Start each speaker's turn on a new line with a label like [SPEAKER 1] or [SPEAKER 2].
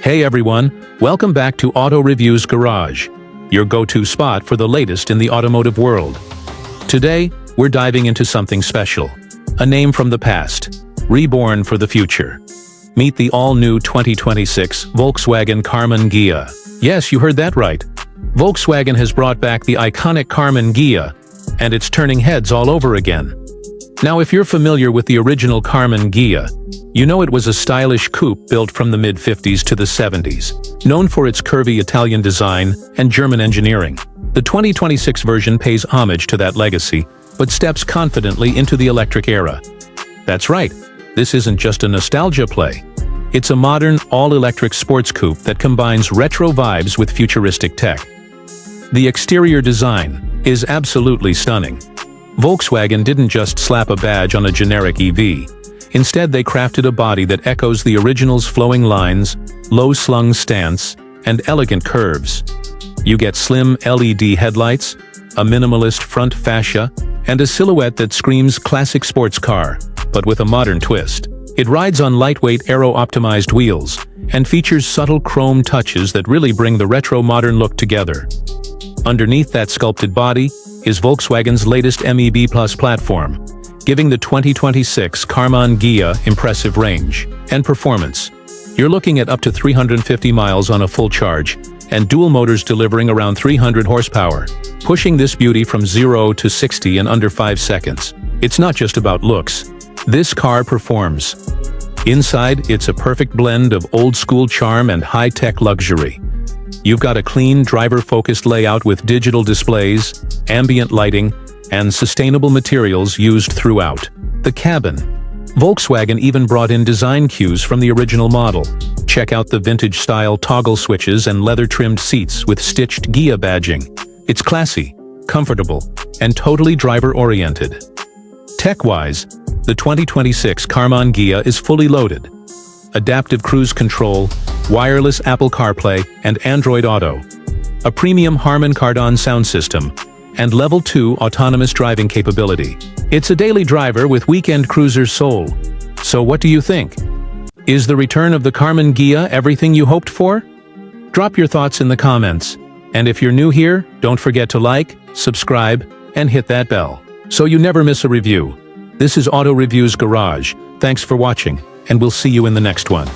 [SPEAKER 1] Hey everyone, welcome back to Auto Review's Garage, your go-to spot for the latest in the automotive world. Today, we're diving into something special, a name from the past, reborn for the future. Meet the all-new 2026 Volkswagen Karmann Ghia. Yes, you heard that right. Volkswagen has brought back the iconic Karmann Ghia, and it's turning heads all over again. Now, if you're familiar with the original Karmann Ghia, you know it was a stylish coupe built from the mid-50s to the 70s, known for its curvy Italian design and German engineering. The 2026 version pays homage to that legacy, but steps confidently into the electric era. That's right, this isn't just a nostalgia play. It's a modern, all-electric sports coupe that combines retro vibes with futuristic tech. The exterior design is absolutely stunning. Volkswagen didn't just slap a badge on a generic EV. Instead, they crafted a body that echoes the original's flowing lines, low-slung stance, and elegant curves. You get slim LED headlights, a minimalist front fascia, and a silhouette that screams classic sports car, but with a modern twist. It rides on lightweight aero-optimized wheels, and features subtle chrome touches that really bring the retro-modern look together. Underneath that sculpted body is Volkswagen's latest MEB Plus platform, giving the 2026 Karmann Ghia impressive range and performance. You're looking at up to 350 miles on a full charge, and dual motors delivering around 300 horsepower, pushing this beauty from 0 to 60 in under 5 seconds. It's not just about looks. This car performs. Inside, it's a perfect blend of old-school charm and high-tech luxury. You've got a clean, driver-focused layout with digital displays, ambient lighting, and sustainable materials used throughout. The cabin. Volkswagen even brought in design cues from the original model. Check out the vintage-style toggle switches and leather-trimmed seats with stitched Ghia badging. It's classy, comfortable, and totally driver-oriented. Tech-wise, the 2026 Karmann Ghia is fully loaded. Adaptive cruise control, wireless Apple CarPlay, and Android Auto. A premium Harman Kardon sound system, and Level 2 autonomous driving capability. It's a daily driver with weekend cruiser's soul. So what do you think? Is the return of the Karmann Ghia everything you hoped for? Drop your thoughts in the comments. And if you're new here, don't forget to like, subscribe, and hit that bell, so you never miss a review. This is Auto Review's Garage. Thanks for watching, and we'll see you in the next one.